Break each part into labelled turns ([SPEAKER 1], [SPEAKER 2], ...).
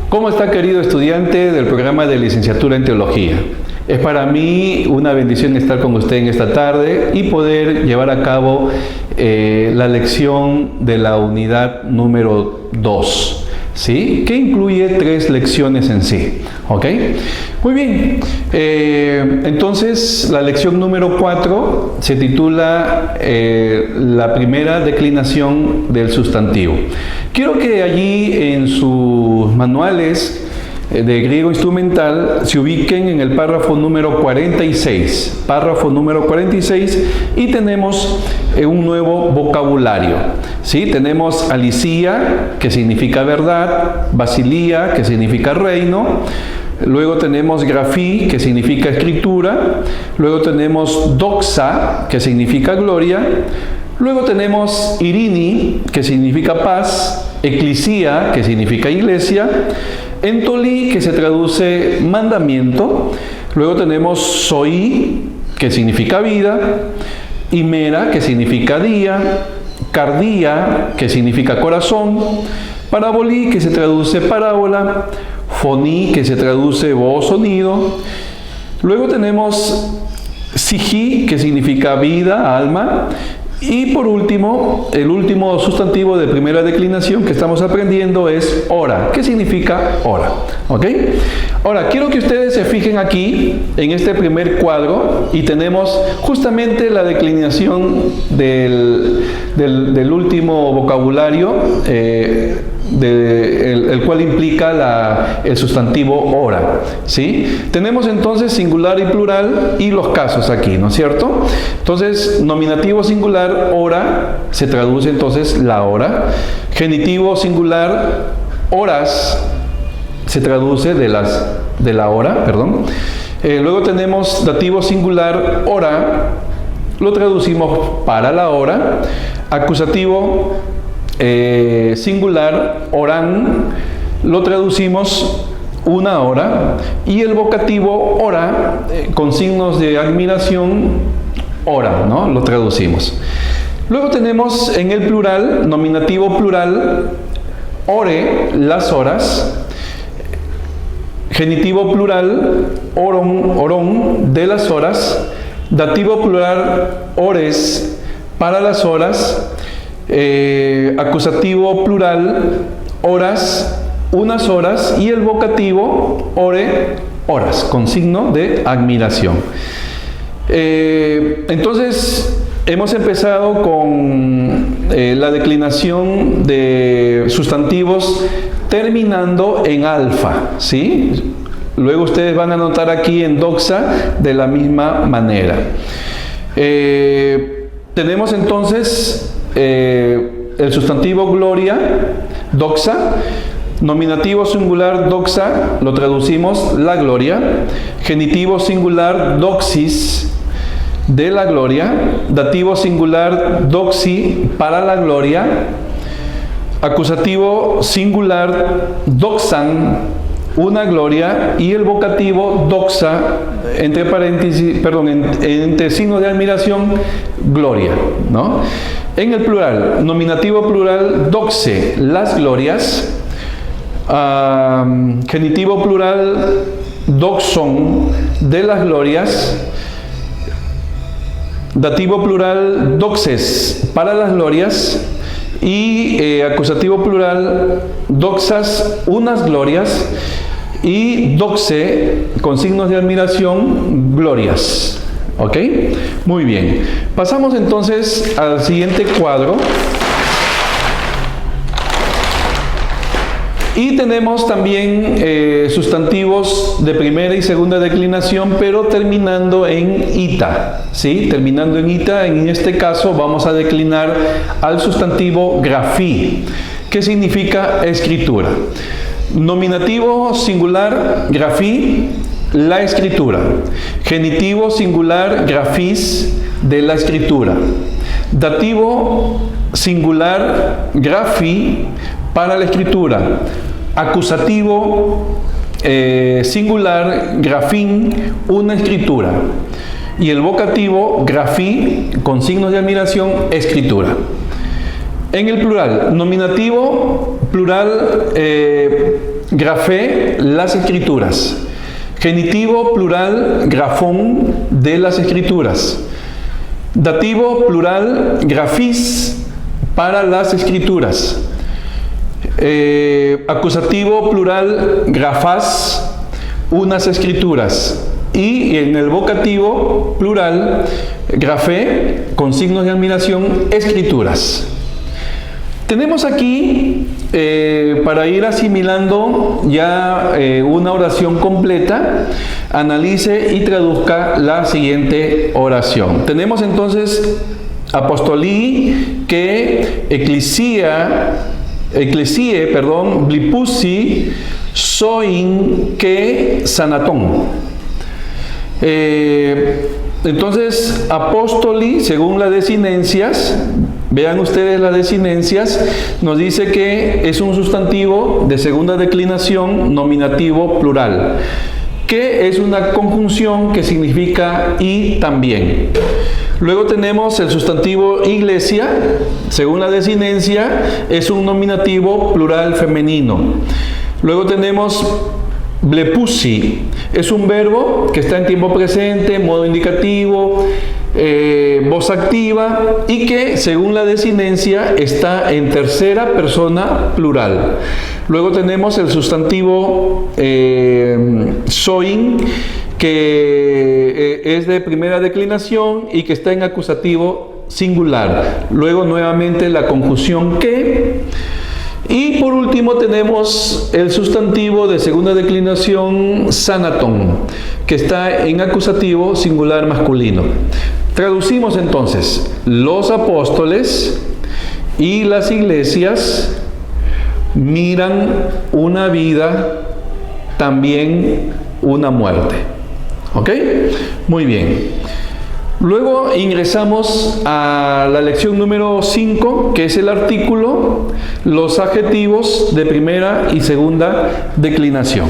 [SPEAKER 1] ¿Cómo está, querido estudiante del programa de licenciatura en teología? Es para mí una bendición estar con usted en esta tarde y poder llevar a cabo la lección de la unidad número 2, ¿sí? Que incluye 3 lecciones en sí, ¿ok? Muy bien, entonces la lección número 4 se titula la primera declinación del sustantivo. Quiero que allí en sus manuales de griego instrumental se ubiquen en el párrafo número 46, y tenemos un nuevo vocabulario, ¿sí? Tenemos alisía, que significa verdad, basilía, que significa reino, luego tenemos grafí, que significa escritura, luego tenemos doxa, que significa gloria, luego tenemos irini, que significa paz, eclisía, que significa iglesia, entolí, que se traduce mandamiento, luego tenemos soí, que significa vida, himera, que significa día, cardía, que significa corazón, parabolí, que se traduce parábola, foní, que se traduce voz, sonido, luego tenemos siji, que significa vida, alma, y por último, el último sustantivo de primera declinación que estamos aprendiendo es hora. ¿Qué significa hora? ¿Ok? Ahora, quiero que ustedes se fijen aquí, en este primer cuadro, y tenemos justamente la declinación del último vocabulario, el cual implica el sustantivo hora, ¿sí? Tenemos entonces singular y plural y los casos aquí, ¿no es cierto? Entonces, nominativo singular, hora, se traduce entonces la hora. Genitivo singular, horas, se traduce de la hora, perdón. Luego tenemos dativo singular, hora, lo traducimos para la hora. Acusativo singular, orán, lo traducimos una hora, y el vocativo hora, con signos de admiración, hora, ¿no? Lo traducimos. Luego tenemos en el plural, nominativo plural, ore, las horas. Genitivo plural, orón, de las horas. Dativo plural, ores, para las horas. Acusativo plural, horas, unas horas, y el vocativo ore, horas, con signo de admiración. Entonces, hemos empezado con la declinación de sustantivos terminando en alfa, ¿sí? Luego ustedes van a notar aquí en doxa de la misma manera. Tenemos entonces el sustantivo gloria, doxa. Nominativo singular, doxa, lo traducimos la gloria. Genitivo singular, doxis, de la gloria. Dativo singular, doxi, para la gloria. Acusativo singular, doxan, una gloria, y el vocativo doxa, entre paréntesis, entre signos de admiración, gloria, ¿no? En el plural, nominativo plural, doxe, las glorias. Genitivo plural, doxon, de las glorias. Dativo plural, doxes, para las glorias. Y acusativo plural, doxas, unas glorias. Y doxe, con signos de admiración, glorias. ¿Ok? Muy bien. Pasamos entonces al siguiente cuadro. Y tenemos también sustantivos de primera y segunda declinación, pero terminando en ita, ¿sí? Terminando en ita, en este caso vamos a declinar al sustantivo grafí, que significa escritura. Nominativo singular, grafí, la escritura. Genitivo singular, grafís, de la escritura. Dativo singular, grafí, para la escritura. Acusativo singular, grafín, una escritura. Y el vocativo, grafí, con signos de admiración, escritura. En el plural, nominativo, plural, grafé, las escrituras. Genitivo plural, grafón, de las escrituras. Dativo plural, grafís, para las escrituras. Acusativo plural, grafás, unas escrituras. Y en el vocativo plural, grafé, con signos de admiración, escrituras. Tenemos aquí, para ir asimilando ya una oración completa, analice y traduzca la siguiente oración. Tenemos entonces apostolí que ecclesie, blipusi, soin que sanatón. Entonces, apóstoli, según las desinencias, vean ustedes las desinencias, nos dice que es un sustantivo de segunda declinación, nominativo plural, que es una conjunción que significa y también. Luego tenemos el sustantivo iglesia, según la desinencia, es un nominativo plural femenino. Luego tenemos blepusi, es un verbo que está en tiempo presente, modo indicativo, voz activa, y que según la desinencia está en tercera persona plural. Luego tenemos el sustantivo soin, que es de primera declinación y que está en acusativo singular. Luego nuevamente la conjunción que. Y por último tenemos el sustantivo de segunda declinación sanaton, que está en acusativo singular masculino. Traducimos entonces: los apóstoles y las iglesias miran una vida, también una muerte. ¿Ok? Muy bien. Luego ingresamos a la lección número 5, que es el artículo, los adjetivos de primera y segunda declinación.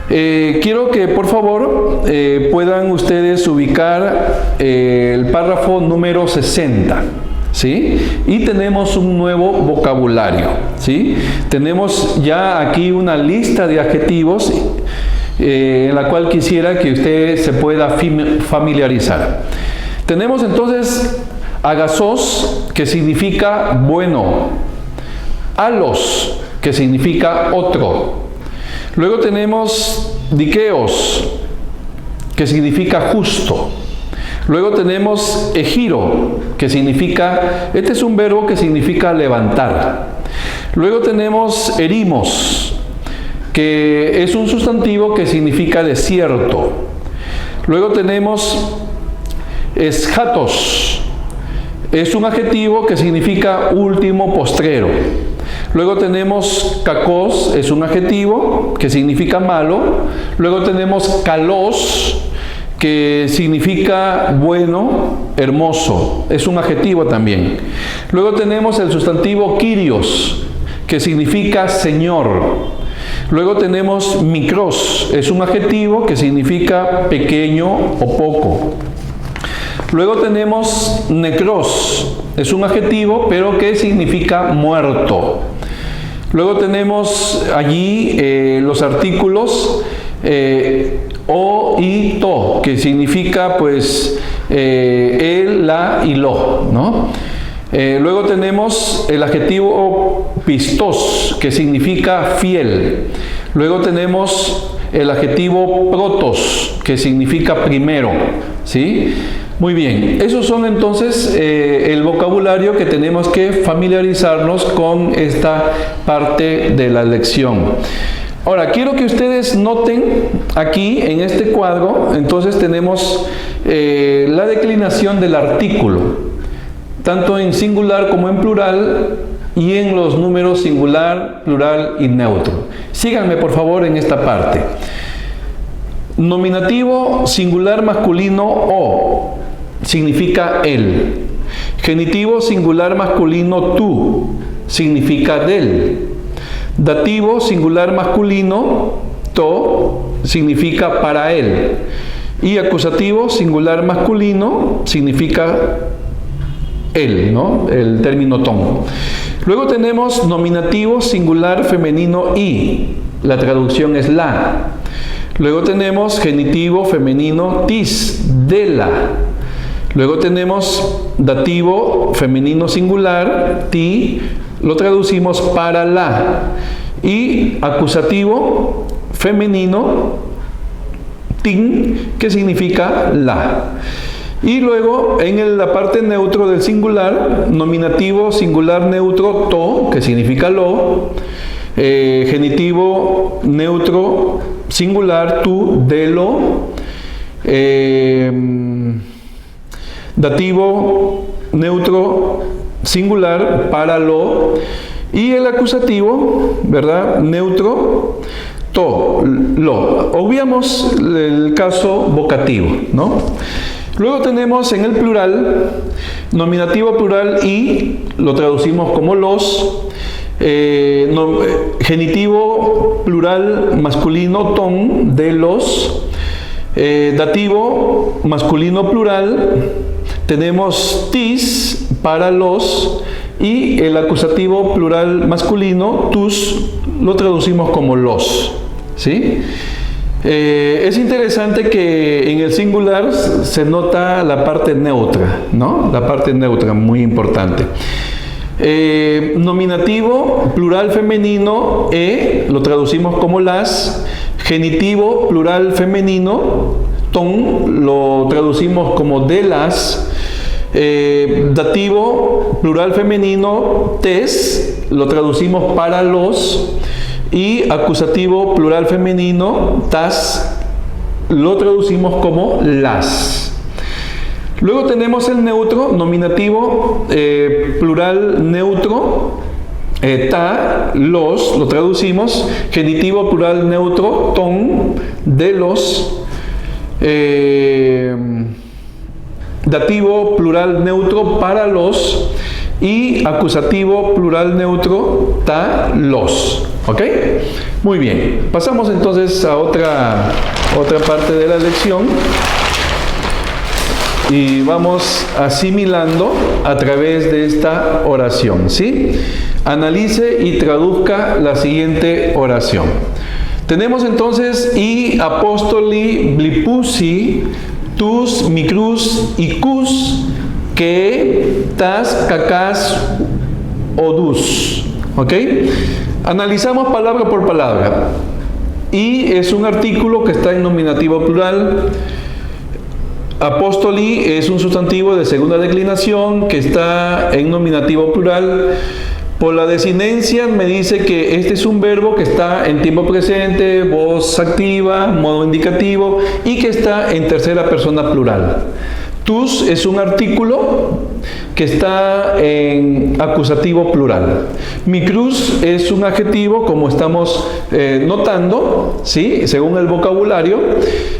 [SPEAKER 1] Quiero que por favor puedan ustedes ubicar el párrafo número 60. ¿Sí? Y tenemos un nuevo vocabulario. ¿Sí? Tenemos ya aquí una lista de adjetivos en la cual quisiera que usted se pueda familiarizar. Tenemos entonces agasos, que significa bueno, alos, que significa otro. Luego tenemos dikeos, que significa justo. Luego tenemos egiro, que significa, este es un verbo que significa levantar. Luego tenemos erimos, que es un sustantivo que significa desierto. Luego tenemos eschatos, es un adjetivo que significa último, postrero. Luego tenemos kakos, es un adjetivo que significa malo. Luego tenemos kalos, que significa bueno, hermoso, es un adjetivo también. Luego tenemos el sustantivo kyrios, que significa señor. Luego tenemos mikros, es un adjetivo que significa pequeño o poco. Luego tenemos necros, es un adjetivo pero que significa muerto. Luego tenemos allí los artículos o y to, que significa pues el, la y lo, ¿no? Luego tenemos el adjetivo pistos, que significa fiel. Luego tenemos el adjetivo protos, que significa primero, ¿sí? Muy bien, esos son entonces el vocabulario que tenemos que familiarizarnos con esta parte de la lección. Ahora, quiero que ustedes noten aquí en este cuadro, entonces tenemos la declinación del artículo, tanto en singular como en plural, y en los números singular, plural y neutro. Síganme por favor en esta parte. Nominativo singular masculino o, significa él. Genitivo singular masculino tú, significa del. Dativo singular masculino to, significa para él. Y acusativo singular masculino significa él, ¿no? El término ton. Luego tenemos nominativo singular femenino y. la traducción es la. Luego tenemos genitivo femenino tis, de la. Luego tenemos dativo femenino singular, ti, lo traducimos para la. Y acusativo femenino, tin, que significa la. Y luego en la parte neutro del singular, nominativo singular neutro to, que significa lo. Genitivo neutro singular tu, de lo. Dativo neutro singular para lo. Y el acusativo, ¿verdad? Neutro to, lo. Obviamos el caso vocativo, ¿no? Luego tenemos en el plural, nominativo plural y, lo traducimos como los. Genitivo plural masculino ton, de los. Dativo masculino plural, tenemos tis, para los. Y el acusativo plural masculino, tus, lo traducimos como los. ¿Sí? Es interesante que en el singular se nota la parte neutra, ¿no? La parte neutra, muy importante. Nominativo plural femenino, lo traducimos como las. Genitivo plural femenino, ton, lo traducimos como de las. Dativo plural femenino, tes, lo traducimos para los. Y acusativo plural femenino, tas, lo traducimos como las. Luego tenemos el neutro, nominativo plural neutro, ta, los, lo traducimos. Genitivo plural neutro, ton, de los. Dativo plural neutro, para los. Y acusativo plural neutro, ta, los. ¿Ok? Muy bien. Pasamos entonces a otra parte de la lección. Y vamos asimilando a través de esta oración, ¿sí? Analice y traduzca la siguiente oración. Tenemos entonces y apóstoli blipusi tus micrus y cus que tas cacas odus. ¿Ok? Analizamos palabra por palabra. Y es un artículo que está en nominativo plural. Apóstoli es un sustantivo de segunda declinación que está en nominativo plural. Por la desinencia me dice que este es un verbo que está en tiempo presente, voz activa, modo indicativo y que está en tercera persona plural. Tus es un artículo que está en acusativo plural. Micrus es un adjetivo, como estamos notando, ¿sí? Según el vocabulario,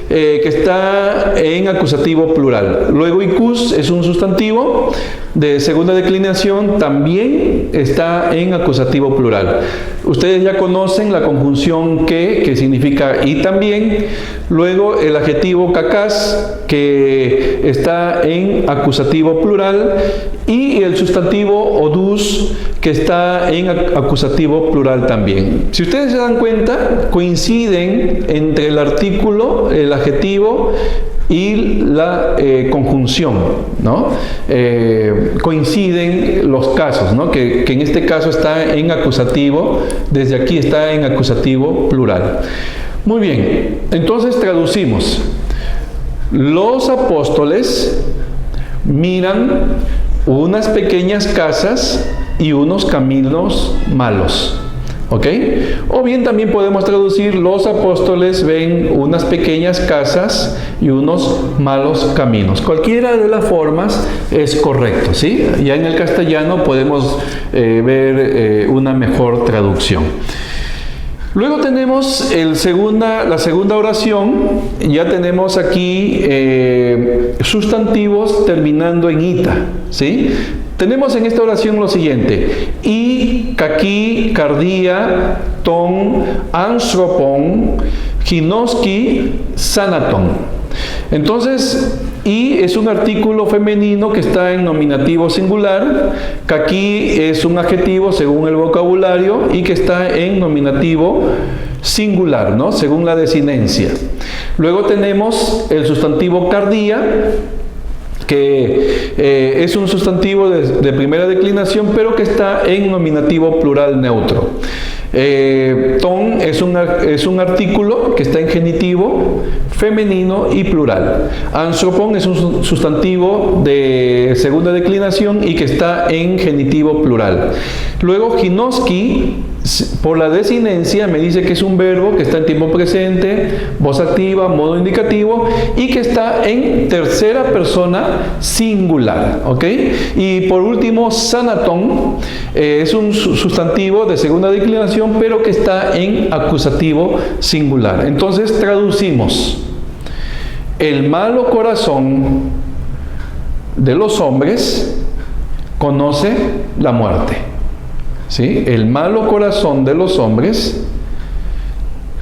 [SPEAKER 1] que está en acusativo plural. Luego icus es un sustantivo de segunda declinación, también está en acusativo plural. Ustedes ya conocen la conjunción que significa y también. Luego el adjetivo cacas, que está en acusativo plural, y el sustantivo odus, que está en acusativo plural también. Si ustedes se dan cuenta, coinciden entre el artículo, el adjetivo y la conjunción, ¿no? Coinciden los casos, ¿no? Que en este caso está en acusativo, desde aquí está en acusativo plural. Muy bien, entonces traducimos. Los apóstoles miran unas pequeñas casas y unos caminos malos. ¿Ok? O bien también podemos traducir: los apóstoles ven unas pequeñas casas y unos malos caminos. Cualquiera de las formas es correcto, ¿sí? Ya en el castellano podemos ver una mejor traducción. Luego tenemos la segunda oración. Ya tenemos aquí sustantivos terminando en ita, ¿sí? Tenemos en esta oración lo siguiente: y, kaki, cardia, ton, anthropon, ginoski, sanaton. Entonces, y es un artículo femenino que está en nominativo singular, que aquí es un adjetivo según el vocabulario y que está en nominativo singular, ¿no? Según la desinencia. Luego tenemos el sustantivo cardía, que es un sustantivo de primera declinación, pero que está en nominativo plural neutro. Ton es un artículo que está en genitivo femenino y plural. Anthropon es un sustantivo de segunda declinación y que está en genitivo plural. Luego ginoski, por la desinencia, me dice que es un verbo que está en tiempo presente, voz activa, modo indicativo y que está en tercera persona singular, ¿ok? Y por último, sanaton es un sustantivo de segunda declinación, pero que está en acusativo singular. Entonces traducimos: el malo corazón de los hombres conoce la muerte. ¿Sí? El malo corazón de los hombres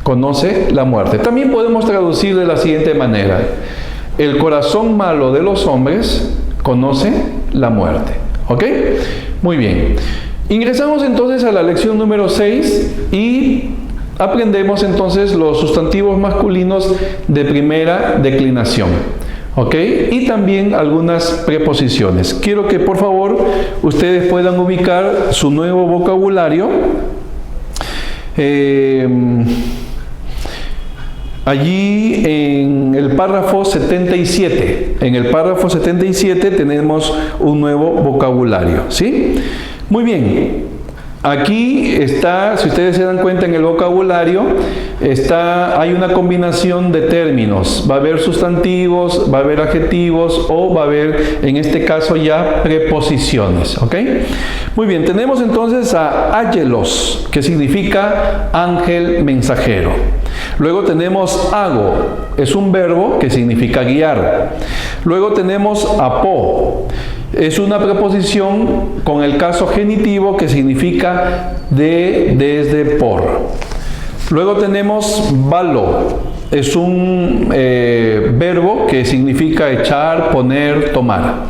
[SPEAKER 1] conoce la muerte. También podemos traducir de la siguiente manera: el corazón malo de los hombres conoce la muerte. ¿Ok? Muy bien. Ingresamos entonces a la lección número 6 y aprendemos entonces los sustantivos masculinos de primera declinación. ¿Ok? Y también algunas preposiciones. Quiero que por favor ustedes puedan ubicar su nuevo vocabulario. Allí en el párrafo 77. En el párrafo 77 tenemos un nuevo vocabulario. ¿Sí? Muy bien. Aquí está, si ustedes se dan cuenta en el vocabulario, hay una combinación de términos. Va a haber sustantivos, va a haber adjetivos o va a haber, en este caso ya, preposiciones. ¿Ok? Muy bien, tenemos entonces a Angelos, que significa ángel mensajero. Luego tenemos ago, es un verbo que significa guiar. Luego tenemos apo. Es una preposición con el caso genitivo que significa de, desde, por. Luego tenemos valo. Es un verbo que significa echar, poner, tomar.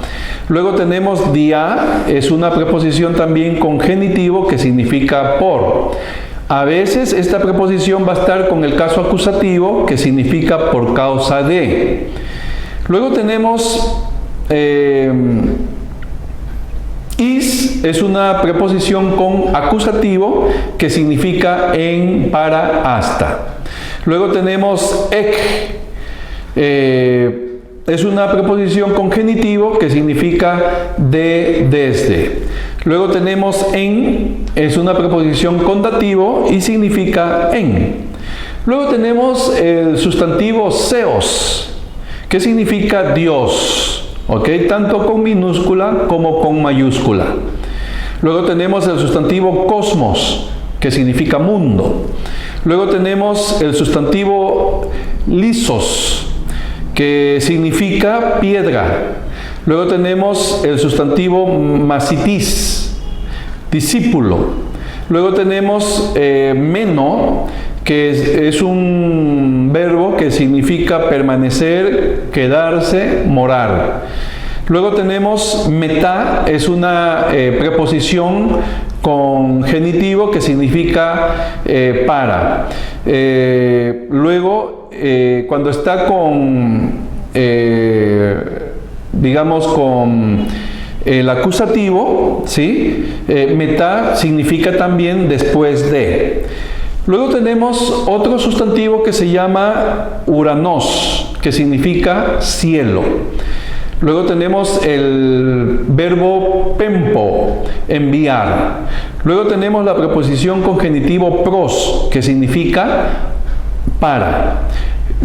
[SPEAKER 1] Luego tenemos dia. Es una preposición también con genitivo que significa por. A veces esta preposición va a estar con el caso acusativo que significa por causa de. Luego tenemos is, es una preposición con acusativo que significa en, para, hasta. Luego tenemos ek, es una preposición con genitivo que significa de, desde. Luego tenemos en, es una preposición con dativo y significa en. Luego tenemos el sustantivo seos, que significa Dios, ¿ok? Tanto con minúscula como con mayúscula. Luego tenemos el sustantivo cosmos, que significa mundo. Luego tenemos el sustantivo lisos, que significa piedra. Luego tenemos el sustantivo masitis, discípulo. Luego tenemos meno, que es un verbo que significa permanecer, quedarse, morar. Luego tenemos metá, es una preposición con genitivo que significa para. Luego, cuando está con, digamos, con el acusativo, ¿sí? Metá significa también después de. Luego tenemos otro sustantivo que se llama uranos, que significa cielo. Luego tenemos el verbo pempo, enviar. Luego tenemos la preposición con genitivo pros, que significa para.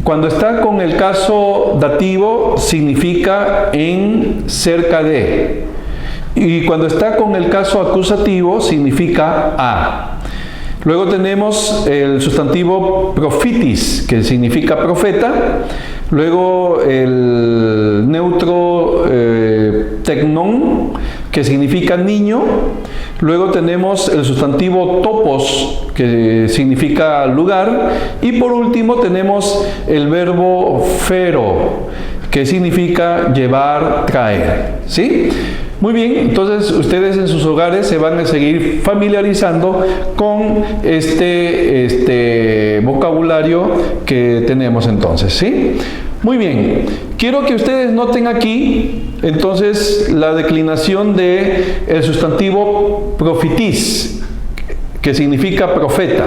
[SPEAKER 1] Cuando está con el caso dativo, significa en, cerca de. Y cuando está con el caso acusativo, significa a. Luego tenemos el sustantivo profitis, que significa profeta. Luego el neutro tecnon, que significa niño. Luego tenemos el sustantivo topos, que significa lugar. Y por último tenemos el verbo fero, que significa llevar, traer, ¿sí? Muy bien, entonces ustedes en sus hogares se van a seguir familiarizando con este vocabulario que tenemos entonces, ¿sí? Muy bien, quiero que ustedes noten aquí entonces la declinación del sustantivo profitis, que significa profeta,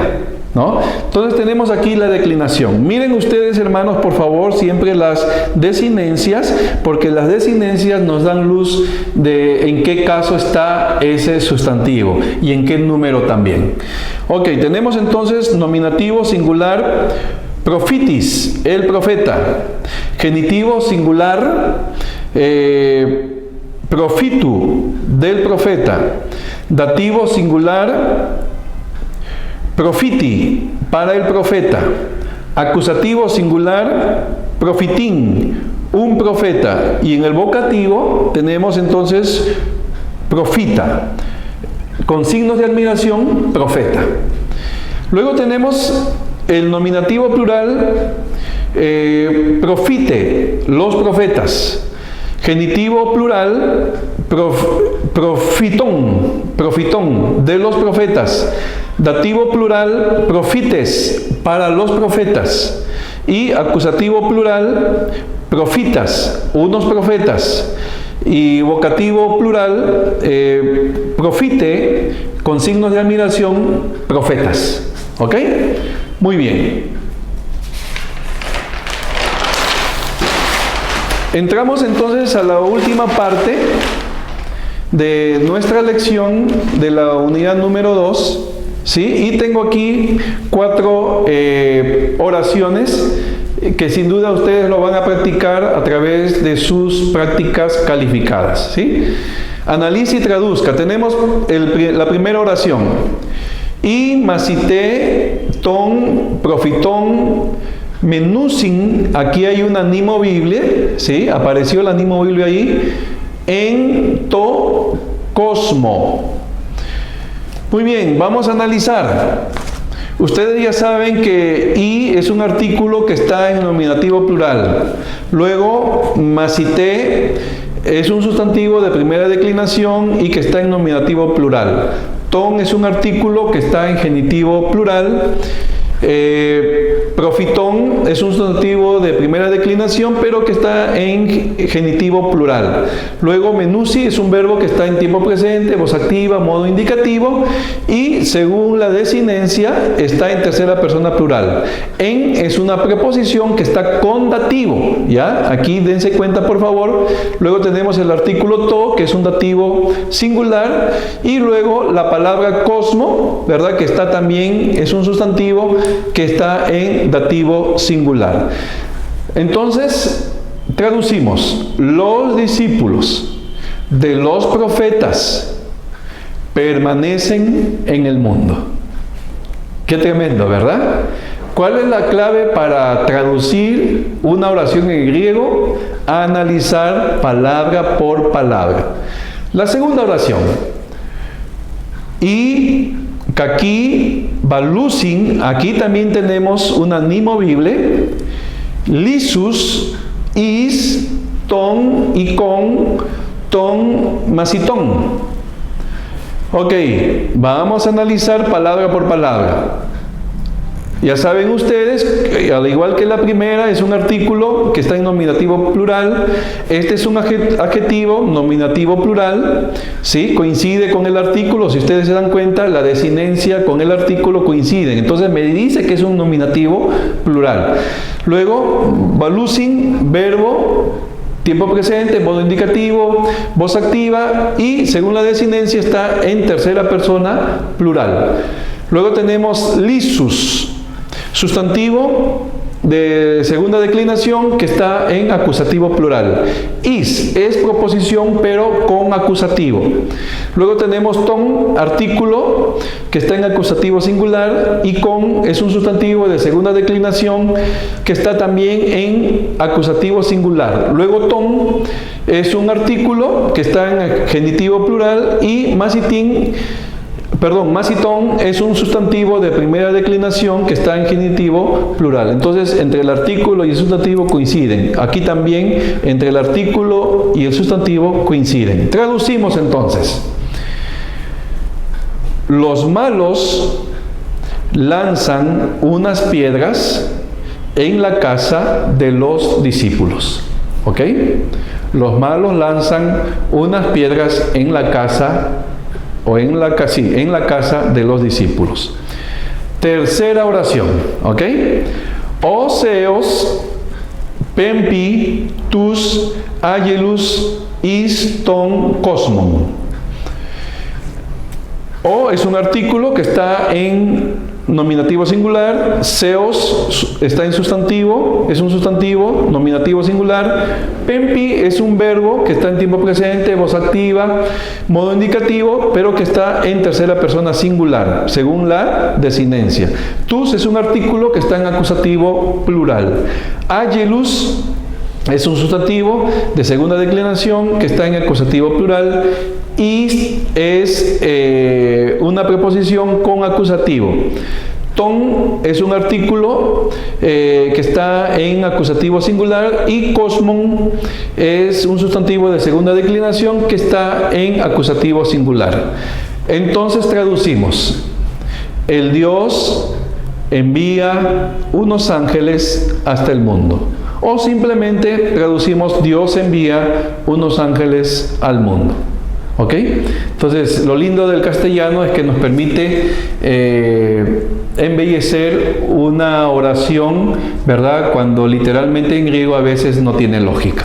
[SPEAKER 1] ¿no? Entonces tenemos aquí la declinación. Miren ustedes, hermanos, por favor, siempre las desinencias, porque las desinencias nos dan luz de en qué caso está ese sustantivo y en qué número también. Ok, tenemos entonces nominativo singular profitis, el profeta. Genitivo singular profitu, del profeta. Dativo singular profiti, para el profeta. Acusativo singular profitín, un profeta. Y en el vocativo tenemos entonces profita, con signos de admiración, profeta. Luego tenemos el nominativo plural profite, los profetas. Genitivo plural profitón, de los profetas. Dativo plural profites, para los profetas. Y acusativo plural profitas, unos profetas. Y vocativo plural profite, con signos de admiración, profetas. ¿Ok? Muy bien. Entramos entonces a la última parte de nuestra lección de la unidad número 2, ¿sí? Y tengo aquí 4 oraciones que sin duda ustedes lo van a practicar a través de sus prácticas calificadas, ¿sí? Analice y traduzca. Tenemos la primera oración. Y masité ton profitón menusin, aquí hay una nimobible, ¿sí? Apareció la nimobible ahí, en to cosmo. Muy bien, vamos a analizar. Ustedes ya saben que y es un artículo que está en nominativo plural. Luego, masité es un sustantivo de primera declinación y que está en nominativo plural. Ton es un artículo que está en genitivo plural. Profitón es un sustantivo de primera declinación pero que está en genitivo plural. Luego menusi es un verbo que está en tiempo presente, voz activa, modo indicativo, y según la desinencia está en tercera persona plural. En es una preposición que está con dativo, ¿ya? Aquí dense cuenta por favor. Luego tenemos el artículo to, que es un dativo singular, y luego la palabra cosmo, ¿verdad? Que está también, es un sustantivo que está en dativo singular. Entonces, traducimos: los discípulos de los profetas permanecen en el mundo. Qué tremendo, ¿verdad? ¿Cuál es la clave para traducir una oración en griego? Analizar palabra por palabra. La segunda oración. Y Kaki balusin, aquí también tenemos una nimovible. Lisus, is, ton y con, ton, masitón. Ok, vamos a analizar palabra por palabra. Ya saben ustedes, al igual que la primera, es un artículo que está en nominativo plural. Este es un adjetivo nominativo plural, ¿sí? Coincide con el artículo. Si ustedes se dan cuenta, la desinencia con el artículo coinciden. Entonces me dice que es un nominativo plural. Luego, balusin, verbo, tiempo presente, modo indicativo, voz activa, y según la desinencia está en tercera persona plural. Luego tenemos lisus, sustantivo de segunda declinación que está en acusativo plural. Is es proposición pero con acusativo. Luego tenemos ton, artículo que está en acusativo singular, y con es un sustantivo de segunda declinación que está también en acusativo singular. Luego ton es un artículo que está en genitivo plural, y masitín Perdón, masitón es un sustantivo de primera declinación que está en genitivo plural. Entonces, entre el artículo y el sustantivo coinciden. Aquí también, entre el artículo y el sustantivo coinciden. Traducimos entonces. Los malos lanzan unas piedras en la casa de los discípulos. ¿Ok? Los malos lanzan unas piedras en la casa en la casa de los discípulos. Tercera oración, ¿ok? Oseos, pempi, tus, agelus, is, ton, cosmon. O es un artículo que está en nominativo singular, seos está en sustantivo, es un sustantivo, nominativo singular, pempi es un verbo que está en tiempo presente, voz activa, modo indicativo, pero que está en tercera persona singular, según la desinencia. Tus es un artículo que está en acusativo plural. Agelus es un sustantivo de segunda declinación que está en acusativo plural. Y es una preposición con acusativo. Ton es un artículo que está en acusativo singular y cosmon es un sustantivo de segunda declinación que está en acusativo singular. Entonces traducimos. El Dios envía unos ángeles hasta el mundo. O simplemente traducimos Dios envía unos ángeles al mundo. ¿Ok? Entonces, lo lindo del castellano es que nos permite embellecer una oración, ¿verdad? Cuando literalmente en griego a veces no tiene lógica.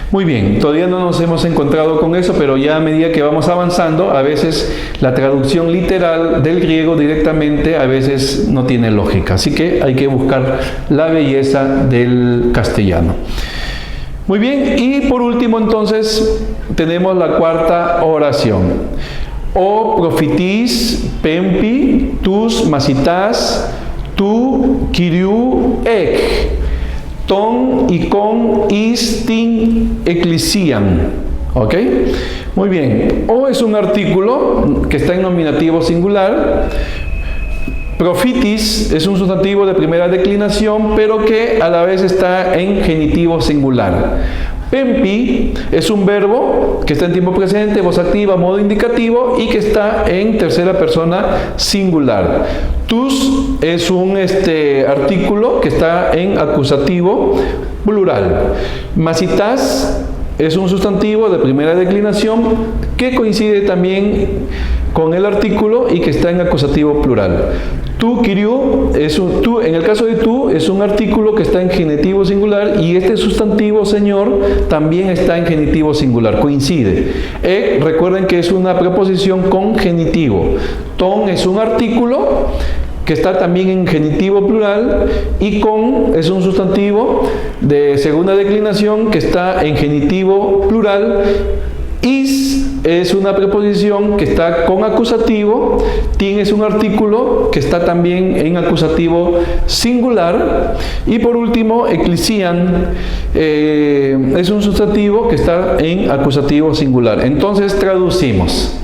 [SPEAKER 1] Muy bien, todavía no nos hemos encontrado con eso, pero ya a medida que vamos avanzando, a veces la traducción literal del griego directamente a veces no tiene lógica. Así que hay que buscar la belleza del castellano. Muy bien, y por último entonces tenemos la cuarta oración. O profitis, pempi, tus, masitas, tu, kiriu, ek, ton, icon, istin, eclesian. ¿Ok? Muy bien. O es un artículo que está en nominativo singular. Profitis es un sustantivo de primera declinación, pero que a la vez está en genitivo singular. Pempi es un verbo que está en tiempo presente, voz activa, modo indicativo y que está en tercera persona singular. Tus es un artículo que está en acusativo plural. Masitas es un sustantivo de primera declinación que coincide también con el artículo y que está en acusativo plural. Tu, kiriu, en el caso de tu, es un artículo que está en genitivo singular y este sustantivo señor también está en genitivo singular, coincide. Recuerden que es una preposición con genitivo. Ton es un artículo que está también en genitivo plural y con es un sustantivo de segunda declinación que está en genitivo plural. Is es una preposición que está con acusativo. Tin es un artículo que está también en acusativo singular. Y por último, eclesian es un sustantivo que está en acusativo singular. Entonces traducimos.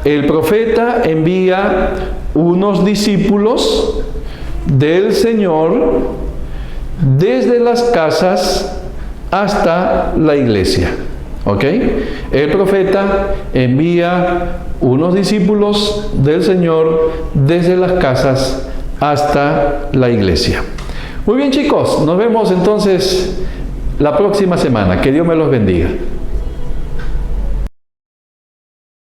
[SPEAKER 1] El profeta envía unos discípulos del Señor desde las casas hasta la iglesia. ¿Ok? El profeta envía unos discípulos del Señor desde las casas hasta la iglesia. Muy bien, chicos, nos vemos entonces la próxima semana. Que Dios me los bendiga.